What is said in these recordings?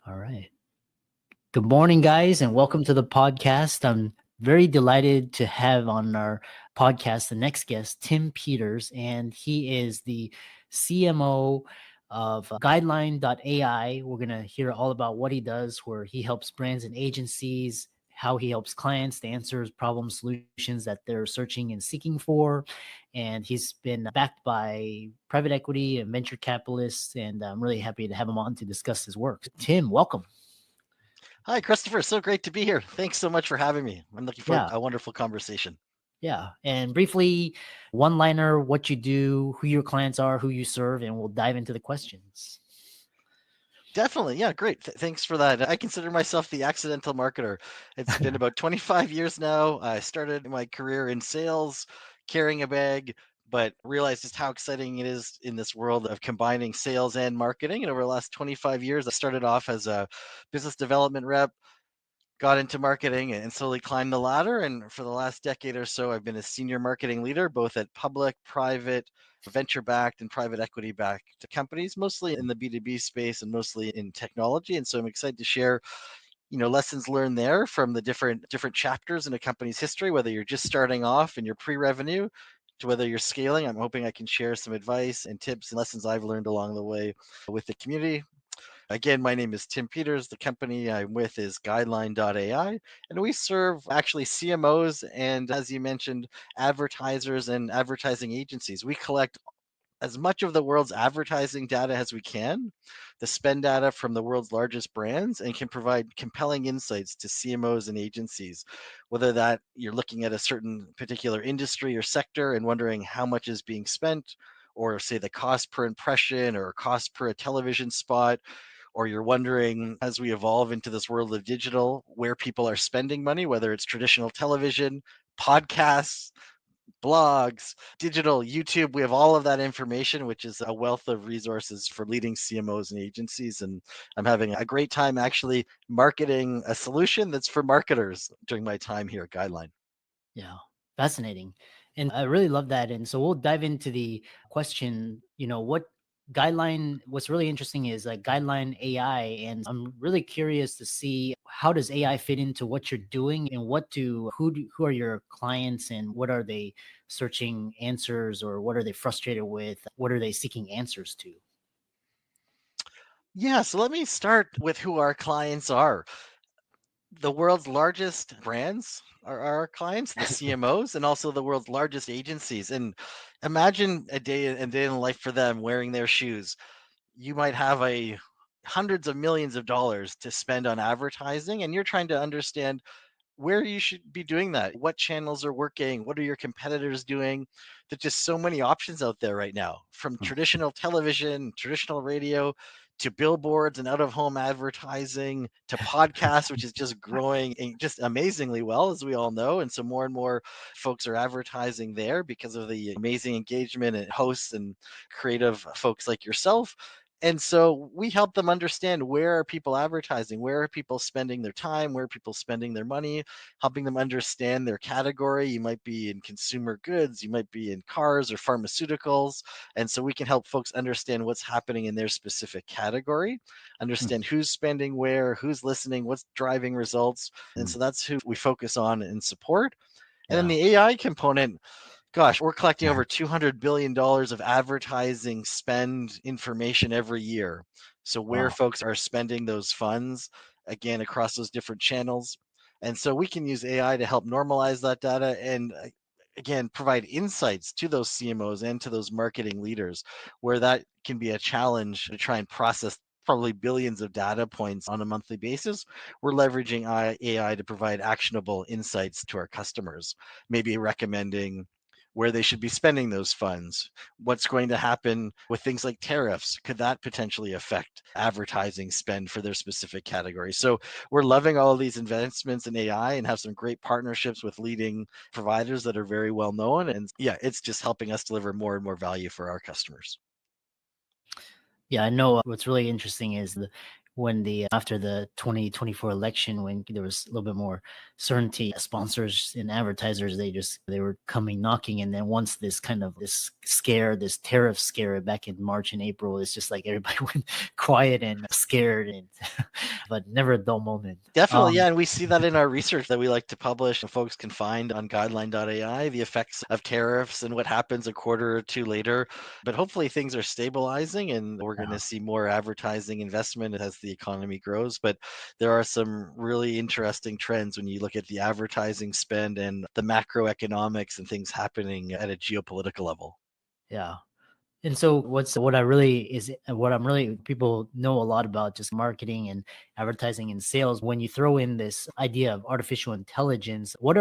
All right. Good morning, guys, and welcome to the podcast. I'm very delighted to have on our podcast the next guest, Tim Peters, and he is the CMO of Guideline.ai. We're going to hear all about what he does, where he helps brands and agencies, how he helps clients to answer problem solutions that they're searching and seeking for. And he's been backed by private equity and venture capitalists, and I'm really happy to have him on to discuss his work. Tim, welcome. Hi, Christopher. So great to be here. Thanks so much for having me. I'm looking for Yeah. a wonderful conversation. Yeah. And briefly, one liner, what you do, who your clients are, who you serve, and we'll dive into the questions. Definitely. Yeah, great. Thanks for that. I consider myself the accidental marketer. It's been about 25 years now. I started my career in sales, carrying a bag, but realized just how exciting it is in this world of combining sales and marketing. And over the last 25 years, I started off as a business development rep, got into marketing and slowly climbed the ladder. And for the last decade or so, I've been a senior marketing leader, both at public, private, venture backed, and private equity backed companies, mostly in the B2B space and mostly in technology. And so I'm excited to share lessons learned there from the different chapters in a company's history, whether you're just starting off and you're pre-revenue to whether you're scaling. I'm hoping I can share some advice and tips and lessons I've learned along the way with the community. Again, my name is Tim Peters. The company I'm with is Guideline.ai, and we serve actually CMOs and, as you mentioned, advertisers and advertising agencies. We collect as much of the world's advertising data as we can, the spend data from the world's largest brands, and can provide compelling insights to CMOs and agencies, whether that you're looking at a certain particular industry or sector and wondering how much is being spent, or say the cost per impression or cost per television spot, or you're wondering as we evolve into this world of digital where people are spending money, whether it's traditional television, podcasts, blogs, digital, YouTube. We have all of that information, which is a wealth of resources for leading CMOs and agencies. And I'm having a great time actually marketing a solution that's for marketers during my time here at Guideline. Yeah. Fascinating. And I really love that. And so we'll dive into the question, what's really interesting is Guideline AI. And I'm really curious to see, how does AI fit into what you're doing, and who are your clients, and what are they searching answers, or what are they frustrated with? What are they seeking answers to? Yeah, so let me start with who our clients are. The world's largest brands are our clients, the CMOs, and also the world's largest agencies. And imagine a day in life for them wearing their shoes. You might have a hundreds of millions of dollars to spend on advertising, and you're trying to understand where you should be doing that. What channels are working? What are your competitors doing? There's just so many options out there right now, from traditional television, traditional radio, to billboards and out of home advertising, to podcasts, which is just growing just amazingly well, as we all know. And so more and more folks are advertising there because of the amazing engagement and hosts and creative folks like yourself. And so we help them understand, where are people advertising, where are people spending their time, where are people spending their money, helping them understand their category. You might be in consumer goods, you might be in cars or pharmaceuticals. And so we can help folks understand what's happening in their specific category, understand who's spending where, who's listening, what's driving results. And so that's who we focus on and support. And then Yeah. the AI component, gosh, we're collecting over $200 billion of advertising spend information every year. So where Wow. folks are spending those funds, again, across those different channels. And so we can use AI to help normalize that data and again, provide insights to those CMOs and to those marketing leaders, where that can be a challenge to try and process probably billions of data points on a monthly basis. We're leveraging AI to provide actionable insights to our customers, maybe recommending where they should be spending those funds. What's going to happen with things like tariffs? Could that potentially affect advertising spend for their specific category? So we're loving all of these advancements in AI and have some great partnerships with leading providers that are very well known. And yeah, it's just helping us deliver more and more value for our customers. Yeah, I know what's really interesting is after the 2024 election, when there was a little bit more certainty, sponsors and advertisers, they were coming knocking. And then once this tariff scare back in March and April, it's just like everybody went quiet and scared. And but never a dull moment. Definitely, Um, yeah, and we see that in our research that we like to publish and folks can find on guideline.ai, the effects of tariffs and what happens a quarter or two later. But hopefully things are stabilizing and we're going yeah, to see more advertising investment as the economy grows. But there are some really interesting trends when you look at the advertising spend and the macroeconomics and things happening at a geopolitical level. yeah. And so what I really is what I'm really people know a lot about just marketing and advertising and sales. When you throw in this idea of artificial intelligence, what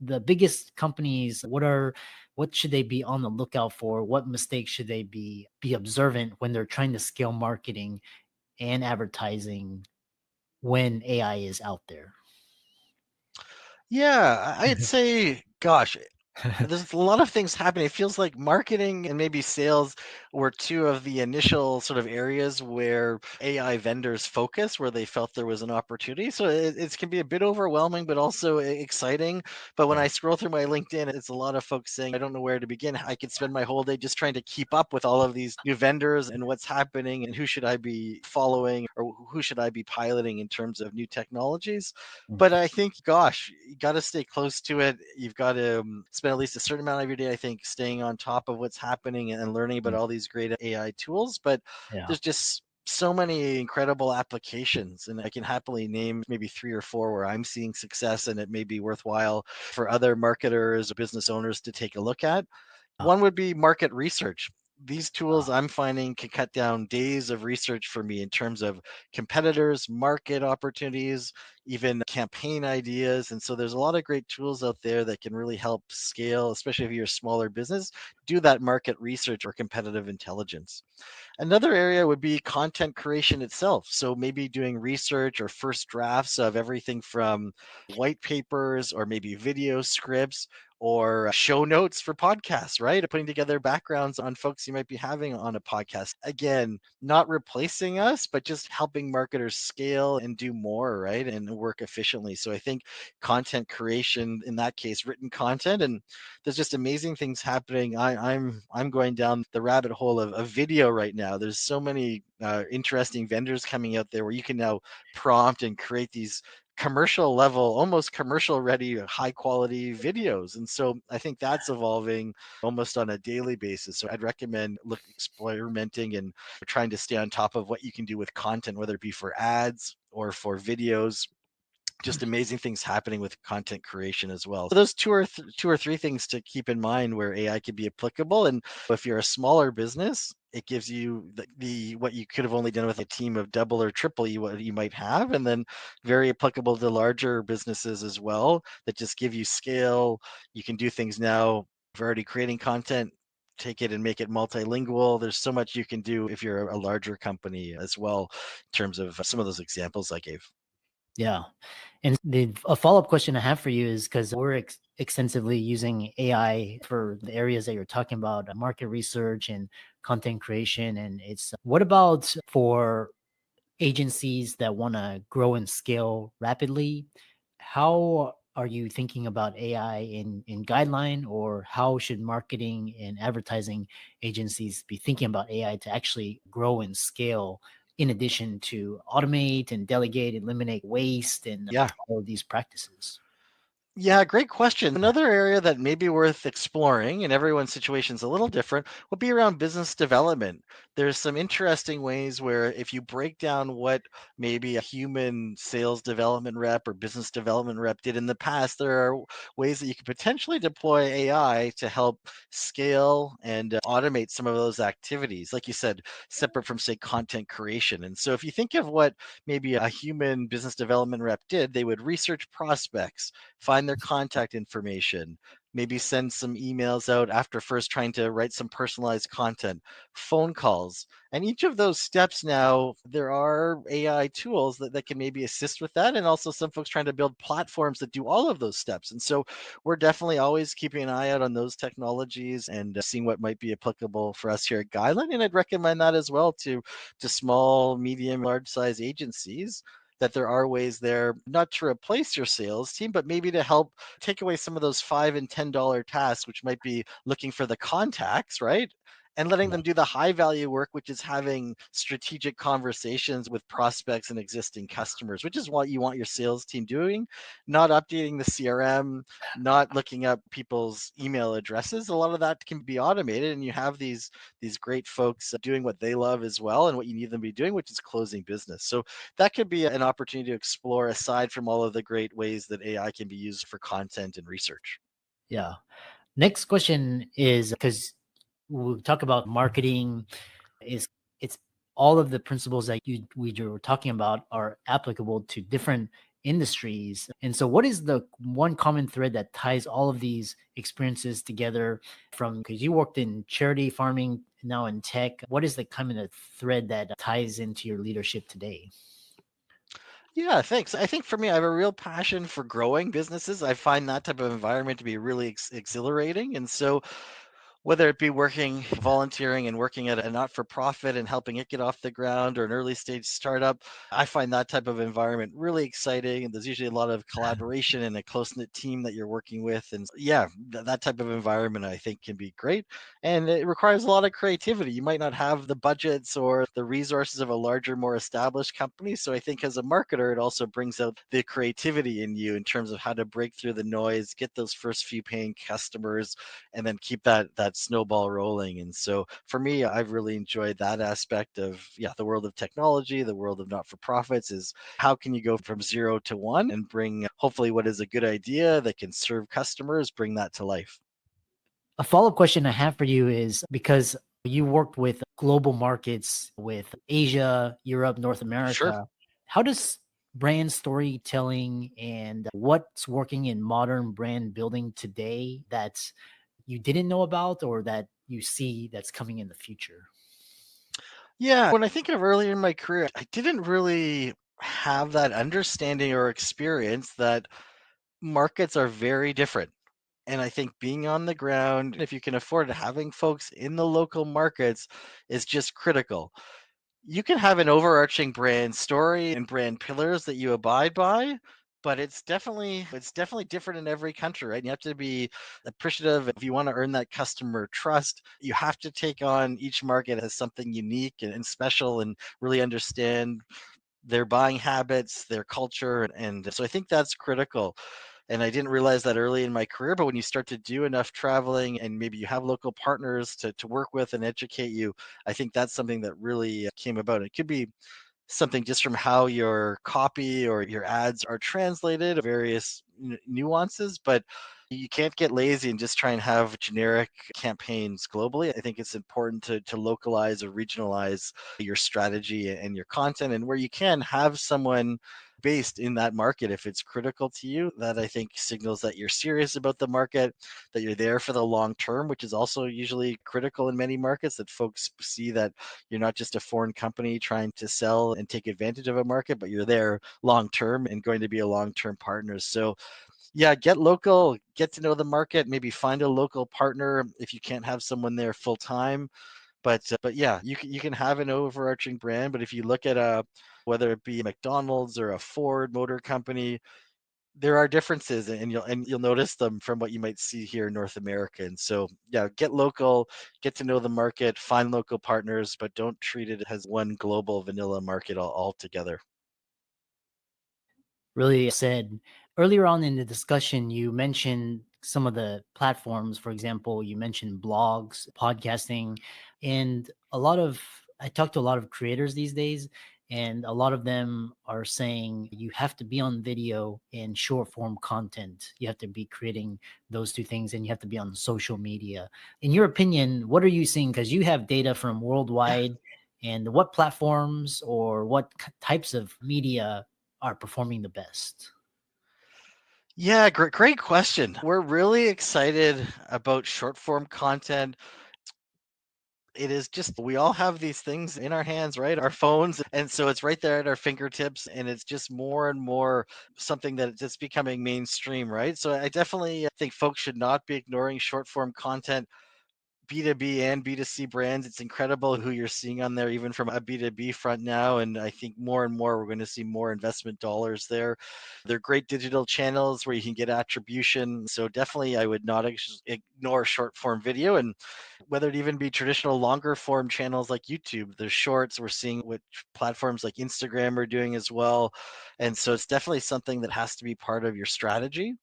the biggest companies, what should they be on the lookout for? What mistakes should they be observant when they're trying to scale marketing and advertising when AI is out there? Yeah, I'd say, gosh, there's a lot of things happening. It feels like marketing and maybe sales were two of the initial sort of areas where AI vendors focus, where they felt there was an opportunity. So it can be a bit overwhelming, but also exciting. But when Yeah. I scroll through my LinkedIn, it's a lot of folks saying, I don't know where to begin. I could spend my whole day just trying to keep up with all of these new vendors and what's happening and who should I be following or who should I be piloting in terms of new technologies. Mm. But I think, gosh, you got to stay close to it. You've got to spend at least a certain amount of your day, I think, staying on top of what's happening and learning about Mm. all these great AI tools. But Yeah. there's just so many incredible applications, and I can happily name maybe three or four where I'm seeing success, and it may be worthwhile for other marketers or business owners to take a look at. Uh, One would be market research. These uh, tools I'm finding can cut down days of research for me in terms of competitors, market opportunities, even campaign ideas. And so there's a lot of great tools out there that can really help scale, especially if you're a smaller business, do that market research or competitive intelligence. Another area would be content creation itself. So maybe doing research or first drafts of everything from white papers or maybe video scripts or show notes for podcasts, right? Putting together backgrounds on folks you might be having on a podcast. Again, not replacing us, but just helping marketers scale and do more, right? And work efficiently. So I think content creation, in that case, written content, and there's just amazing things happening. I'm going down the rabbit hole of video right now. There's so many interesting vendors coming out there where you can now prompt and create these commercial level, almost commercial ready, high quality videos. And so I think that's evolving almost on a daily basis. So I'd recommend experimenting and trying to stay on top of what you can do with content, whether it be for ads or for videos. Just amazing things happening with content creation as well. So those two or three things to keep in mind where AI could be applicable. And if you're a smaller business, it gives you the what you could have only done with a team of double or triple you what you might have, and then very applicable to larger businesses as well that just give you scale. You can do things now. If you're already creating content, take it and make it multilingual. There's so much you can do if you're a larger company as well, in terms of some of those examples I gave. yeah. And a follow-up question I have for you is because we're extensively using AI for the areas that you're talking about, market research and content creation. And it's what about for agencies that want to grow and scale rapidly? How are you thinking about AI in guideline, or how should marketing and advertising agencies be thinking about AI to actually grow and scale in addition to automate and delegate, eliminate waste and Yeah. all of these practices? Yeah, great question. Another area that may be worth exploring, and everyone's situation is a little different, would be around business development. There's some interesting ways where if you break down what maybe a human sales development rep or business development rep did in the past, there are ways that you could potentially deploy AI to help scale and automate some of those activities. Like you said, separate from, say, content creation. And so if you think of what maybe a human business development rep did, they would research prospects, find their contact information, maybe send some emails out after first trying to write some personalized content, phone calls. And each of those steps now, there are AI tools that can maybe assist with that. And also some folks trying to build platforms that do all of those steps. And so we're definitely always keeping an eye out on those technologies and seeing what might be applicable for us here at Guideline. And I'd recommend that as well to small, medium, large size agencies, that there are ways there not to replace your sales team, but maybe to help take away some of those $5 and $10 tasks, which might be looking for the contacts, right? and letting Yeah. them do the high value work, which is having strategic conversations with prospects and existing customers, which is what you want your sales team doing, not updating the CRM, not looking up people's email addresses. A lot of that can be automated, and you have these great folks doing what they love as well and what you need them to be doing, which is closing business. So that could be an opportunity to explore aside from all of the great ways that AI can be used for content and research. Yeah. Next question is, because we talk about marketing, is it's all of the principles that we were talking about are applicable to different industries. And so what is the one common thread that ties all of these experiences together, from, because you worked in charity farming, now in tech, what is the common thread that ties into your leadership today? Yeah, thanks. I think for me, I have a real passion for growing businesses. I find that type of environment to be really exhilarating. And so whether it be working, volunteering and working at a not-for-profit and helping it get off the ground, or an early stage startup, I find that type of environment really exciting. And there's usually a lot of collaboration and a close-knit team that you're working with. And yeah, that type of environment I think can be great. And it requires a lot of creativity. You might not have the budgets or the resources of a larger, more established company. So I think as a marketer, it also brings out the creativity in you in terms of how to break through the noise, get those first few paying customers, and then keep that snowball rolling. And so for me, I've really enjoyed that aspect of, yeah, the world of technology, the world of not for profits, is how can you go from 0 to 1 and bring hopefully what is a good idea that can serve customers, bring that to life. A follow-up question I have for you is, because you worked with global markets, with Asia, Europe, North Sure. America, how does brand storytelling and what's working in modern brand building today that you didn't know about, or that you see that's coming in the future? Yeah, when I think of earlier in my career, I didn't really have that understanding or experience that markets are very different. And I think being on the ground, if you can afford it, having folks in the local markets is just critical. You can have an overarching brand story and brand pillars that you abide by, but it's definitely different in every country, right? You have to be appreciative. If you want to earn that customer trust, you have to take on each market as something unique and special, and really understand their buying habits, their culture. And so I think that's critical. And I didn't realize that early in my career, but when you start to do enough traveling and maybe you have local partners to work with and educate you, I think that's something that really came about. It could be something just from how your copy or your ads are translated, various nuances, but you can't get lazy and just try and have generic campaigns globally. I think it's important to localize or regionalize your strategy and your content, and where you can have someone based in that market if it's critical to you. That I think signals that you're serious about the market, that you're there for the long term, which is also usually critical in many markets, that folks see that you're not just a foreign company trying to sell and take advantage of a market, but you're there long term and going to be a long term partner. So, yeah, get local, get to know the market, maybe find a local partner if you can't have someone there full time. But yeah, you can have an overarching brand, but if you look at a whether it be McDonald's or a Ford Motor Company, there are differences, and you'll notice them from what you might see here in North America. And so, yeah, get local, get to know the market, find local partners, but don't treat it as one global vanilla market altogether. Really said. Earlier on in the discussion, you mentioned some of the platforms. For example, you mentioned blogs, podcasting, and I talk to a lot of creators these days, and a lot of them are saying you have to be on video and short form content. You have to be creating those two things, and you have to be on social media. In your opinion, what are you seeing? Because you have data from worldwide, and what platforms or what types of media are performing the best? Yeah, great question. We're really excited about short form content. It is just, we all have these things in our hands, right? Our phones. And so it's right there at our fingertips. And it's just more and more something that it's becoming mainstream, right? So I definitely think folks should not be ignoring short form content. B2B and B2C brands. It's incredible who you're seeing on there, even from a B2B front now. And I think more and more we're going to see more investment dollars there. They're great digital channels where you can get attribution. So definitely, I would not ignore short form video. And whether it even be traditional longer form channels like YouTube, there's shorts. We're seeing what platforms like Instagram are doing as well. And so it's definitely something that has to be part of your strategy.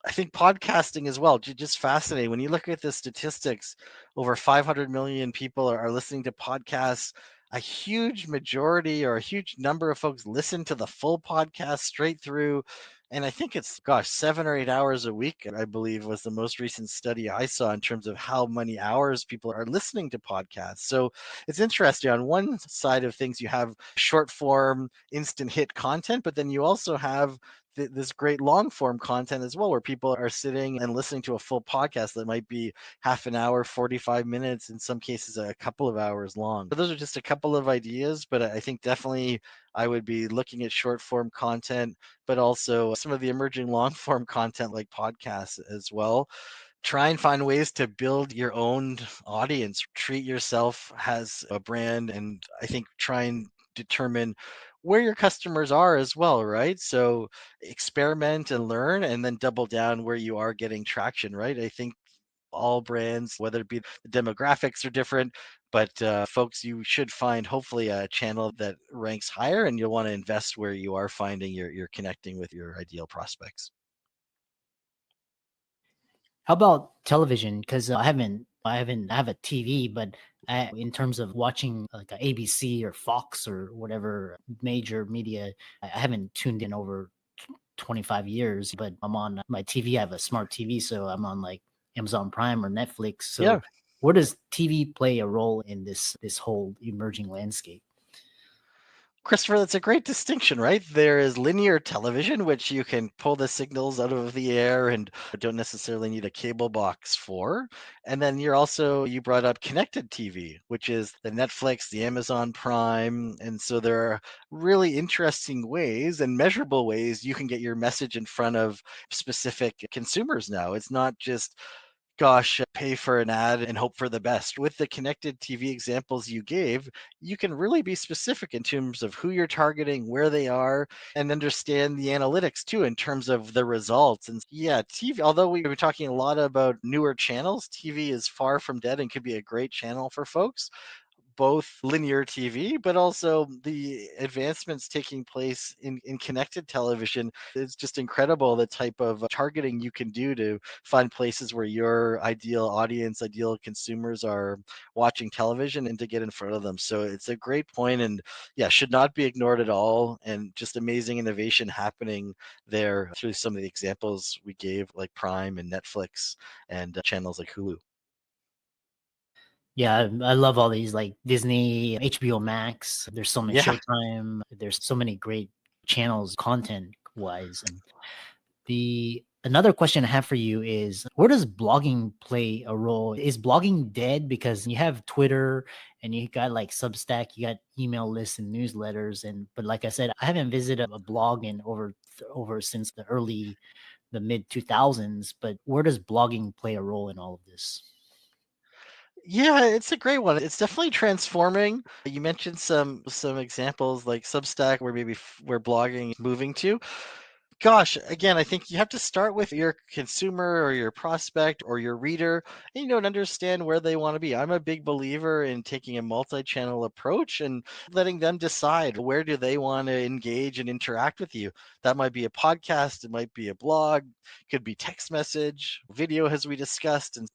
I think podcasting as well, just fascinating. When you look at the statistics, over 500 million people are listening to podcasts. A huge majority or a huge number of folks listen to the full podcast straight through. And I think it's, gosh, 7 or 8 hours a week, I believe was the most recent study I saw in terms of how many hours people are listening to podcasts. So it's interesting. On one side of things, you have short form, instant hit content, but then you also have this great long form content as well, where people are sitting and listening to a full podcast that might be half an hour, 45 minutes, in some cases a couple of hours long. So those are just a couple of ideas, but I think definitely I would be looking at short form content, but also some of the emerging long form content like podcasts as well. Try and find ways to build your own audience. Treat yourself as a brand, and I think try and determine where your customers are as well, right? So experiment and learn, and then double down where you are getting traction, right? I think all brands, whether it be the demographics are different, but folks, you should find hopefully a channel that ranks higher, and you'll want to invest where you are finding you're connecting with your ideal prospects. How about television? Because I have a TV, but in terms of watching like a ABC or Fox or whatever major media, I haven't tuned in over 25 years. But I'm on my TV. I have a smart TV, so I'm on like Amazon Prime or Netflix. Yeah. So where does TV play a role in this whole emerging landscape? Christopher, that's a great distinction, right? There is linear television, which you can pull the signals out of the air and don't necessarily need a cable box for. And then you brought up connected TV, which is the Netflix, the Amazon Prime. And so there are really interesting ways and measurable ways you can get your message in front of specific consumers now. It's not just, gosh, pay for an ad and hope for the best. With the connected TV examples you gave, you can really be specific in terms of who you're targeting, where they are, and understand the analytics too in terms of the results. And yeah, TV, although we've been talking a lot about newer channels, TV is far from dead and could be a great channel for folks, both linear TV, but also the advancements taking place in connected television. It's just incredible the type of targeting you can do to find places where your ideal audience, ideal consumers are watching television and to get in front of them. So it's a great point, and yeah, should not be ignored at all. And just amazing innovation happening there through some of the examples we gave, like Prime and Netflix and channels like Hulu. Yeah, I love all these like Disney, HBO Max. There's so much Yeah. Showtime. There's so many great channels content wise. And the another question I have for you is where does blogging play a role? Is blogging dead because you have Twitter and you got like Substack, you got email lists and newsletters and but like I said, I haven't visited a blog in over since the mid 2000s, but where does blogging play a role in all of this? Yeah, it's a great one. It's definitely transforming. You mentioned some examples like Substack, where maybe where blogging is moving to. Gosh, again, I think you have to start with your consumer or your prospect or your reader, and understand where they want to be. I'm a big believer in taking a multi-channel approach and letting them decide where do they want to engage and interact with you. That might be a podcast, it might be a blog, could be text message, video, as we discussed, and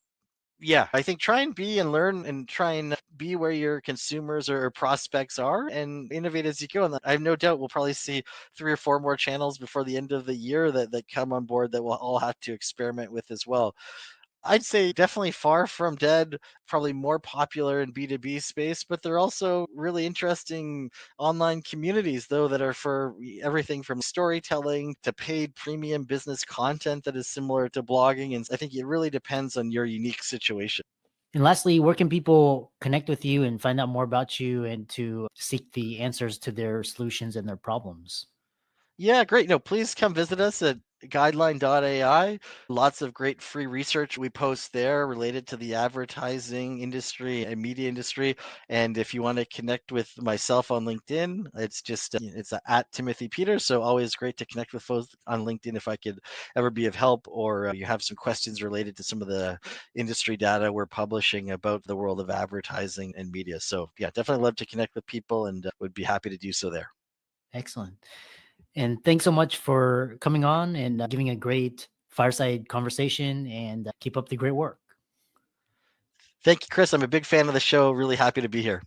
yeah, I think try and be and learn and try and be where your consumers or prospects are and innovate as you go. And I have no doubt we'll probably see 3 or 4 more channels before the end of the year that come on board that we'll all have to experiment with as well. I'd say definitely far from dead, probably more popular in B2B space, but they're also really interesting online communities, though, that are for everything from storytelling to paid premium business content that is similar to blogging. And I think it really depends on your unique situation. And lastly, where can people connect with you and find out more about you and to seek the answers to their solutions and their problems? Yeah, great. No, please come visit us at Guideline.ai. Lots of great free research we post there related to the advertising industry and media industry. And if you want to connect with myself on LinkedIn, it's just it's at Timothy Peters. So always great to connect with folks on LinkedIn if I could ever be of help, or you have some questions related to some of the industry data we're publishing about the world of advertising and media. So yeah, definitely love to connect with people, and would be happy to do so there. Excellent. And thanks so much for coming on and giving a great fireside conversation, and keep up the great work. Thank you, Chris. I'm a big fan of the show. Really happy to be here.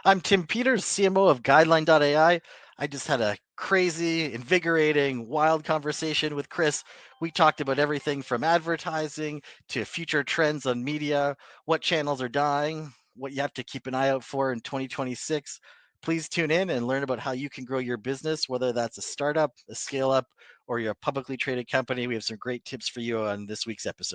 I'm Tim Peters, CMO of Guideline.ai. I just had a crazy, invigorating, wild conversation with Chris. We talked about everything from advertising to future trends on media, what channels are dying, what you have to keep an eye out for in 2026. Please tune in and learn about how you can grow your business, whether that's a startup, a scale up, or you're a publicly traded company. We have some great tips for you on this week's episode.